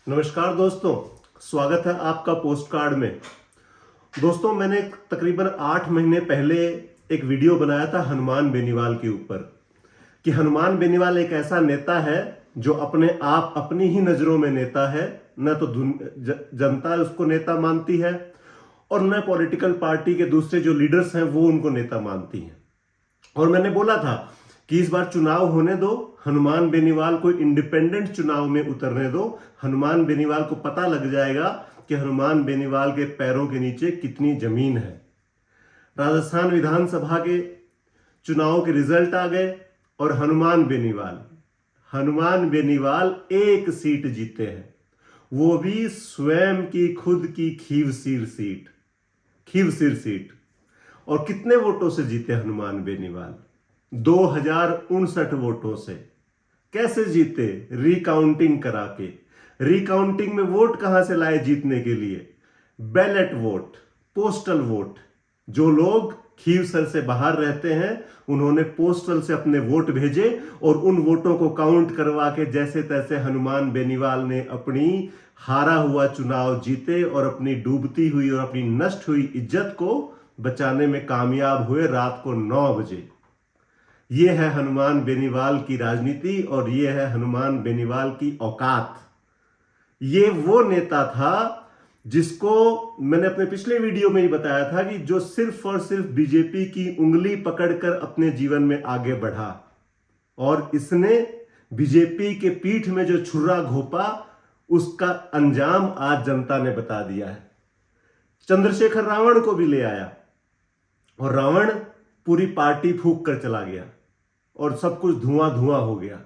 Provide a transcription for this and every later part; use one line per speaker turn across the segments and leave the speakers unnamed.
नमस्कार दोस्तों, स्वागत है आपका पोस्ट कार्ड में। दोस्तों, मैंने तकरीबन 8 महीने पहले एक वीडियो बनाया था हनुमान बेनीवाल के ऊपर कि हनुमान बेनीवाल एक ऐसा नेता है जो अपने आप अपनी ही नज़रों में नेता है, न तो जनता उसको नेता मानती है और न पॉलिटिकल पार्टी के दूसरे जो लीडर्स हैं वो उनको नेता मानती हैं। और मैंने बोला था कि इस बार चुनाव होने दो, हनुमान बेनीवाल को इंडिपेंडेंट चुनाव में उतरने दो। हनुमान बेनीवाल को पता लग जाएगा कि हनुमान बेनीवाल के पैरों के नीचे कितनी जमीन है। राजस्थान विधानसभा के चुनाव के रिजल्ट आ गए और हनुमान बेनीवाल एक सीट जीते हैं, वो भी स्वयं की खुद की खीवसीर सीट। और कितने वोटों से जीते हनुमान बेनीवाल? 2059 वोटों से। कैसे जीते? रिकाउंटिंग करा के। रिकाउंटिंग में वोट कहां से लाए जीतने के लिए? Ballot vote, postal vote. जो लोग खीवसर से बाहर रहते हैं उन्होंने पोस्टल से अपने वोट भेजे और उन वोटों को काउंट करवा के जैसे तैसे हनुमान बेनीवाल ने अपनी हारा हुआ चुनाव जीते और अपनी डूबती हुई और अपनी नष्ट हुई इज्जत को बचाने में कामयाब हुए रात को 9 बजे। ये है हनुमान बेनीवाल की राजनीति और ये है हनुमान बेनीवाल की औकात। ये वो नेता था जिसको मैंने अपने पिछले वीडियो में ही बताया था कि जो सिर्फ और सिर्फ बीजेपी की उंगली पकड़कर अपने जीवन में आगे बढ़ा और इसने बीजेपी के पीठ में जो छुरा घोंपा उसका अंजाम आज जनता ने बता दिया है। चंद्रशेखर रावण को भी ले आया और रावण पूरी पार्टी फूंक कर चला गया और सब कुछ धुआं धुआं हो गया।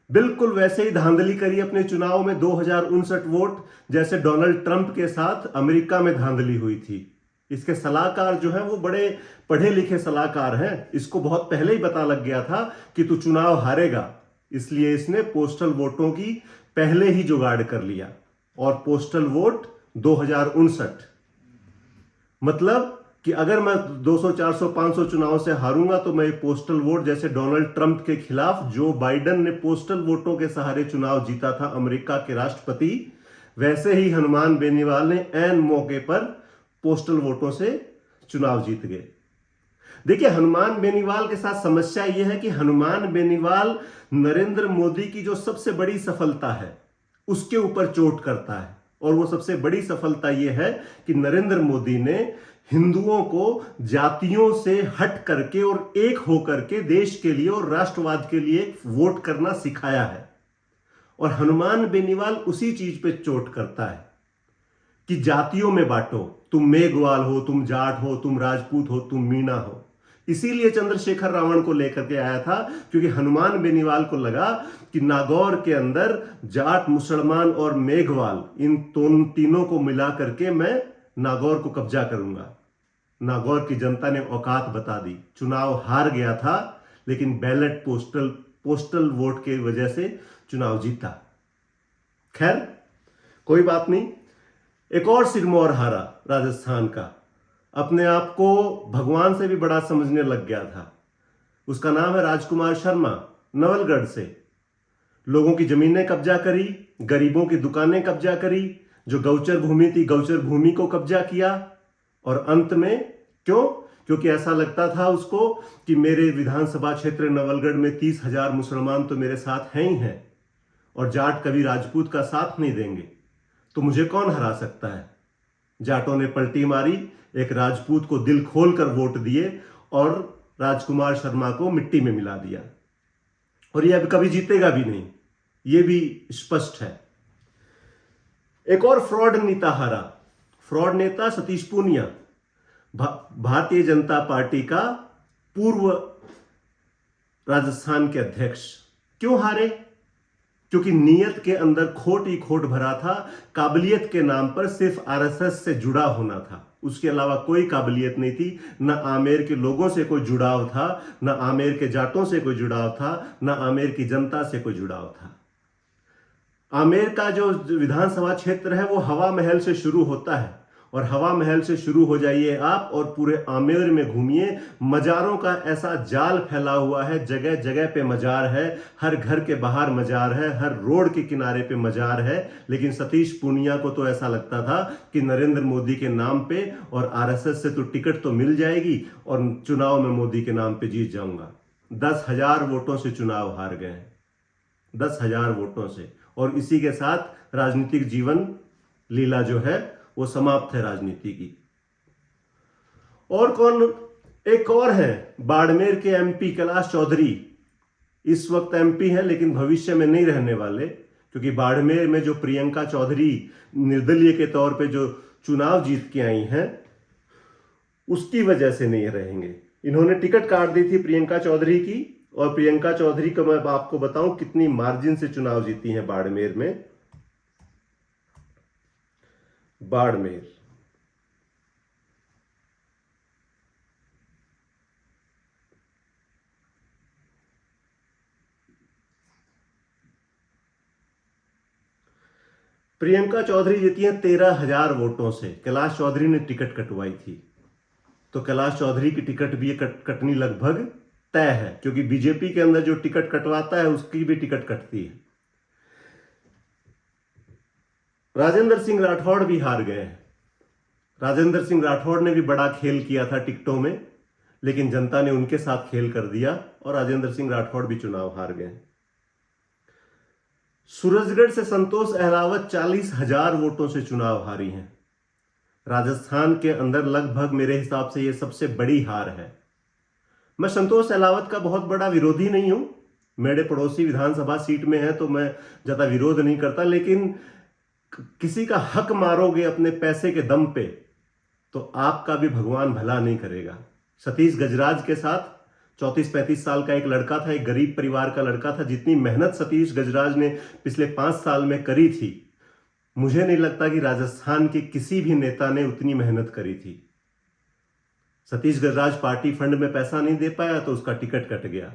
बिल्कुल वैसे ही धांधली करी अपने चुनाव में 2059 वोट, जैसे डोनाल्ड ट्रंप के साथ अमेरिका में धांधली हुई थी। इसके सलाहकार जो हैं वो बड़े पढ़े लिखे सलाहकार हैं। इसको बहुत पहले ही पता लग गया था कि तू चुनाव हारेगा, इसलिए इसने पोस्टल वोटों की पहले ही जुगाड़ कर लिया। और पोस्टल वोट 2059, मतलब कि अगर मैं 200, 400, 500 चुनाव से हारूंगा तो मैं पोस्टल वोट, जैसे डोनाल्ड ट्रंप के खिलाफ जो बाइडेन ने पोस्टल वोटों के सहारे चुनाव जीता था अमेरिका के राष्ट्रपति, वैसे ही हनुमान बेनीवाल ने ऐन मौके पर पोस्टल वोटों से चुनाव जीत गए। देखिए, हनुमान बेनीवाल के साथ समस्या यह है कि हनुमान बेनीवाल नरेंद्र मोदी की जो सबसे बड़ी सफलता है उसके ऊपर चोट करता है। और वो सबसे बड़ी सफलता यह है कि नरेंद्र मोदी ने हिंदुओं को जातियों से हट करके और एक होकर के देश के लिए और राष्ट्रवाद के लिए वोट करना सिखाया है। और हनुमान बेनीवाल उसी चीज पे चोट करता है कि जातियों में बांटो, तुम मेघवाल हो, तुम जाट हो, तुम राजपूत हो, तुम मीणा हो। इसीलिए चंद्रशेखर रावण को लेकर के आया था, क्योंकि हनुमान बेनीवाल को लगा कि नागौर के अंदर जाट, मुसलमान और मेघवाल, इन तीनों को मिला करके मैं नागौर को कब्जा करूंगा। नागौर की जनता ने औकात बता दी। चुनाव हार गया था लेकिन बैलेट पोस्टल वोट के वजह से चुनाव जीता। खैर, कोई बात नहीं। एक और सिरमौर हारा राजस्थान का, अपने आप को भगवान से भी बड़ा समझने लग गया था। उसका नाम है राजकुमार शर्मा। नवलगढ़ से लोगों की जमीनें कब्जा करी, गरीबों की दुकानें कब्जा करी, जो गौचर भूमि थी गौचर भूमि को कब्जा किया। और अंत में क्योंकि ऐसा लगता था उसको कि मेरे विधानसभा क्षेत्र नवलगढ़ में 30,000 मुसलमान तो मेरे साथ हैं ही हैं और जाट कभी राजपूत का साथ नहीं देंगे, तो मुझे कौन हरा सकता है। जाटों ने पलटी मारी, एक राजपूत को दिल खोलकर वोट दिए और राजकुमार शर्मा को मिट्टी में मिला दिया। और यह अब कभी जीतेगा भी नहीं, यह भी स्पष्ट है। एक और फ्रॉड नेता हारा। फ्रॉड नेता सतीश पूनिया, भारतीय जनता पार्टी का पूर्व राजस्थान के अध्यक्ष। क्यों हारे? क्योंकि नीयत के अंदर खोट ही खोट भरा था। काबिलियत के नाम पर सिर्फ आरएसएस से जुड़ा होना था, उसके अलावा कोई काबिलियत नहीं थी। न आमेर के लोगों से कोई जुड़ाव था, न आमेर के जाटों से कोई जुड़ाव था, न आमेर की जनता से कोई जुड़ाव था। आमेर का जो विधानसभा क्षेत्र है वो हवा महल से शुरू होता है और हवा महल से शुरू हो जाइए आप और पूरे आमेर में घूमिए। मज़ारों का ऐसा जाल फैला हुआ है, जगह जगह पे मज़ार है, हर घर के बाहर मज़ार है, हर रोड के किनारे पे मज़ार है। लेकिन सतीश पूनिया को तो ऐसा लगता था कि नरेंद्र मोदी के नाम पे और आरएसएस से तो टिकट तो मिल जाएगी और चुनाव में मोदी के नाम पे जीत जाऊंगा। 10,000 वोटों से चुनाव हार गए हैं, 10,000 वोटों से। और इसी के साथ राजनीतिक जीवन लीला जो है वो समाप्त है राजनीति की। और कौन, एक और है बाड़मेर के एमपी कैलाश चौधरी। इस वक्त एमपी हैं लेकिन भविष्य में नहीं रहने वाले, क्योंकि बाड़मेर में जो प्रियंका चौधरी निर्दलीय के तौर पे जो चुनाव जीत के आई हैं उसकी वजह से नहीं रहेंगे। इन्होंने टिकट काट दी थी प्रियंका चौधरी की, और प्रियंका चौधरी को मैं आपको बताऊं कितनी मार्जिन से चुनाव जीती हैं बाड़मेर में। बाड़मेर प्रियंका चौधरी जीती हैं 13,000 वोटों से। कैलाश चौधरी ने टिकट कटवाई थी, तो कैलाश चौधरी की टिकट भी कटनी लगभग तय है, क्योंकि बीजेपी के अंदर जो टिकट कटवाता है उसकी भी टिकट कटती है। राजेंद्र सिंह राठौड़ भी हार गए हैं। राजेंद्र सिंह राठौड़ ने भी बड़ा खेल किया था टिकटों में, लेकिन जनता ने उनके साथ खेल कर दिया और राजेंद्र सिंह राठौड़ भी चुनाव हार गए। सूरजगढ़ से संतोष अहलावत 40,000 वोटों से चुनाव हारी हैं। राजस्थान के अंदर लगभग मेरे हिसाब से यह सबसे बड़ी हार है। मैं संतोष अहलावत का बहुत बड़ा विरोधी नहीं हूं, मेरे पड़ोसी विधानसभा सीट में है तो मैं ज्यादा विरोध नहीं करता, लेकिन किसी का हक मारोगे अपने पैसे के दम पे तो आपका भी भगवान भला नहीं करेगा। सतीश गजराज के साथ 34-35 साल का एक लड़का था, एक गरीब परिवार का लड़का था। जितनी मेहनत सतीश गजराज ने पिछले 5 साल में करी थी, मुझे नहीं लगता कि राजस्थान के किसी भी नेता ने उतनी मेहनत करी थी। सतीश गजराज पार्टी फंड में पैसा नहीं दे पाया तो उसका टिकट कट गया।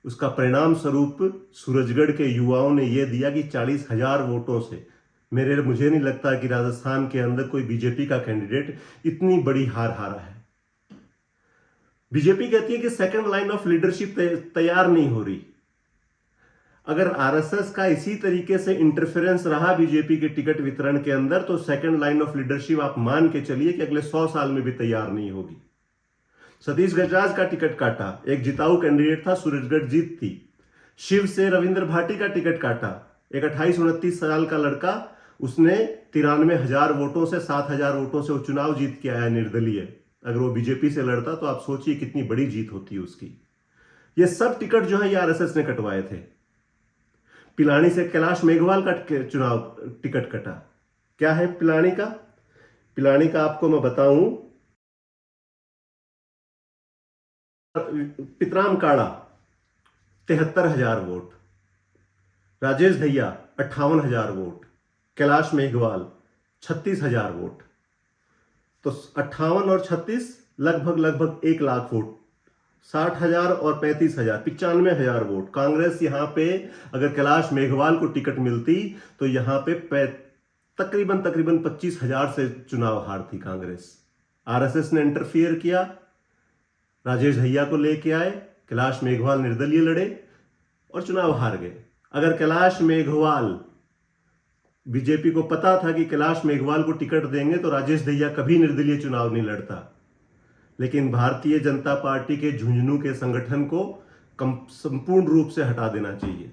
उसका परिणाम स्वरूप सूरजगढ़ के युवाओं ने यह दिया कि 40,000 वोटों से मुझे नहीं लगता कि राजस्थान के अंदर कोई बीजेपी का कैंडिडेट इतनी बड़ी हार हारा है। बीजेपी कहती है कि सेकंड लाइन ऑफ लीडरशिप तैयार नहीं हो रही। अगर आरएसएस का इसी तरीके से इंटरफेरेंस रहा बीजेपी के टिकट वितरण के अंदर तो सेकंड लाइन ऑफ लीडरशिप आप मान के चलिए कि अगले 100 साल में भी तैयार नहीं होगी। सतीश गजराज का टिकट काटा, एक जिताऊ कैंडिडेट था, सूरजगढ़ जीत थी। शिव से रविंद्र भाटी का टिकट काटा, एक 28-29 साल का लड़का, उसने 93,000 वोटों से 7,000 वोटों से वो चुनाव जीत के आया निर्दलीय। अगर वो बीजेपी से लड़ता तो आप सोचिए कितनी बड़ी जीत होती उसकी। ये सब टिकट जो है ये आरएसएस ने कटवाए थे। पिलानी से कैलाश मेघवाल का चुनाव टिकट कटा। क्या है पिलानी का? पिलानी का आपको मैं बताऊं, Pitram Kada 73,000 vote, Rajesh Dhaiya 58,000 vote, Kailash Meghwal 36,000 vote. तो 58 और 36 लगभग 1 लाख वोट, 60,000 और 35,000, 95,000 वोट। कांग्रेस यहां पे अगर कैलाश मेघवाल को टिकट मिलती तो यहां पे तकरीबन 25,000 से चुनाव हारती कांग्रेस। आरएसएस ने इंटरफियर किया, राजेश धैया को लेके आए, कैलाश मेघवाल निर्दलीय लड़े और चुनाव हार गए। अगर कैलाश मेघवाल, बीजेपी को पता था कि कैलाश मेघवाल को टिकट देंगे तो राजेश धैया कभी निर्दलीय चुनाव नहीं लड़ता, लेकिन भारतीय जनता पार्टी के झुंझुनू के संगठन को संपूर्ण रूप से हटा देना चाहिए,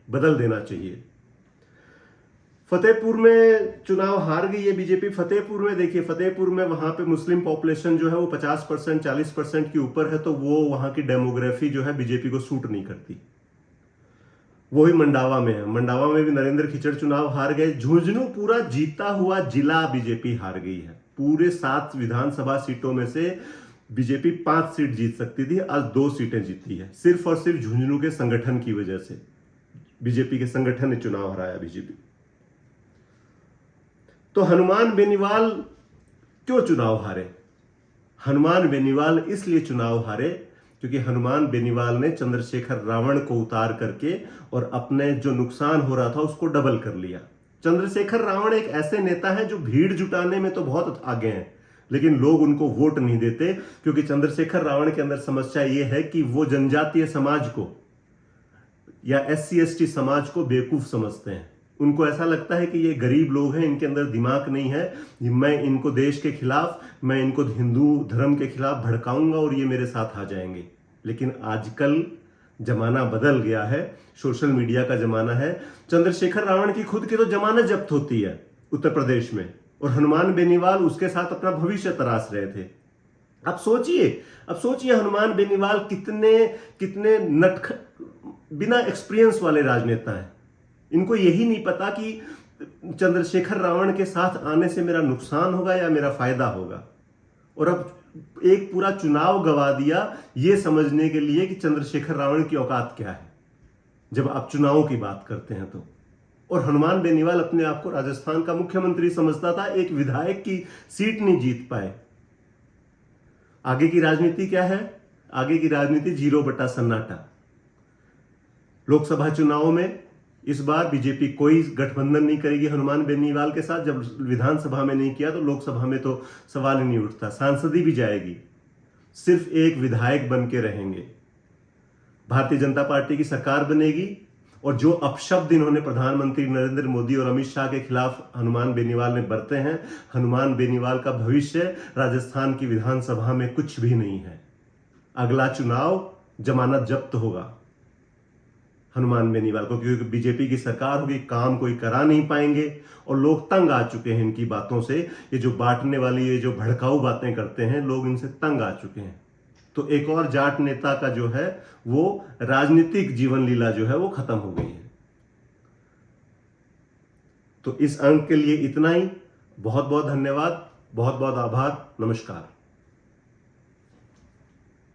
बदल देना चाहिए। फतेहपुर में चुनाव हार गई है बीजेपी। फतेहपुर में देखिए, फतेहपुर में वहां पे मुस्लिम पॉपुलेशन जो है वो 50% 40% के ऊपर है, तो वो वहां की डेमोग्राफी जो है बीजेपी को सूट नहीं करती। वही मंडावा में है, मंडावा में भी नरेंद्र खिचड़ चुनाव हार गए। झुंझुनू पूरा जीता हुआ जिला बीजेपी हार गई है। पूरे 7 विधानसभा सीटों में से बीजेपी 5 सीट जीत सकती थी, आज 2 सीटें जीती है, सिर्फ और सिर्फ झुंझुनू के संगठन की वजह से। बीजेपी के संगठन ने चुनाव हराया बीजेपी। तो हनुमान बेनीवाल क्यों चुनाव हारे? हनुमान बेनीवाल इसलिए चुनाव हारे क्योंकि हनुमान बेनीवाल ने चंद्रशेखर रावण को उतार करके और अपने जो नुकसान हो रहा था उसको डबल कर लिया। चंद्रशेखर रावण एक ऐसे नेता हैं जो भीड़ जुटाने में तो बहुत आगे हैं, लेकिन लोग उनको वोट नहीं देते, क्योंकि चंद्रशेखर रावण के अंदर समस्या यह है कि वो जनजातीय समाज को या SC/ST समाज को बेवकूफ समझते हैं। उनको ऐसा लगता है कि ये गरीब लोग हैं, इनके अंदर दिमाग नहीं है, मैं इनको देश के खिलाफ, मैं इनको हिंदू धर्म के खिलाफ भड़काऊंगा और ये मेरे साथ आ जाएंगे। लेकिन आजकल जमाना बदल गया है, सोशल मीडिया का जमाना है। चंद्रशेखर रावण की खुद की तो जमानत जब्त होती है उत्तर प्रदेश में, और हनुमान बेनीवाल उसके साथ अपना भविष्य तराश रहे थे। अब सोचिए हनुमान बेनीवाल कितने बिना एक्सपीरियंस वाले राजनेता हैं। इनको यही नहीं पता कि चंद्रशेखर रावण के साथ आने से मेरा नुकसान होगा या मेरा फायदा होगा, और अब एक पूरा चुनाव गवा दिया ये समझने के लिए कि चंद्रशेखर रावण की औकात क्या है, जब आप चुनावों की बात करते हैं तो। और हनुमान बेनीवाल अपने आप को राजस्थान का मुख्यमंत्री समझता था, एक विधायक की सीट नहीं जीत पाए। आगे की राजनीति क्या है? आगे की राजनीति 0 बटा सन्नाटा। लोकसभा चुनावों में इस बार बीजेपी कोई गठबंधन नहीं करेगी हनुमान बेनीवाल के साथ। जब विधानसभा में नहीं किया तो लोकसभा में तो सवाल ही नहीं उठता। सांसदी भी जाएगी, सिर्फ एक विधायक बन के रहेंगे। भारतीय जनता पार्टी की सरकार बनेगी, और जो अपशब्द इन्होंने प्रधानमंत्री नरेंद्र मोदी और अमित शाह के खिलाफ हनुमान बेनीवाल ने बरते हैं, हनुमान बेनीवाल का भविष्य राजस्थान की विधानसभा में कुछ भी नहीं है। अगला चुनाव जमानत जब्त होगा हनुमान बेनीवाल को, क्योंकि बीजेपी की सरकार होगी, काम कोई करा नहीं पाएंगे, और लोग तंग आ चुके हैं इनकी बातों से। ये जो बांटने वाली, ये जो भड़काऊ बातें करते हैं, लोग इनसे तंग आ चुके हैं। तो एक और जाट नेता का जो है वो राजनीतिक जीवन लीला जो है वो खत्म हो गई है। तो इस अंक के लिए इतना ही। बहुत बहुत धन्यवाद, बहुत बहुत आभार, नमस्कार।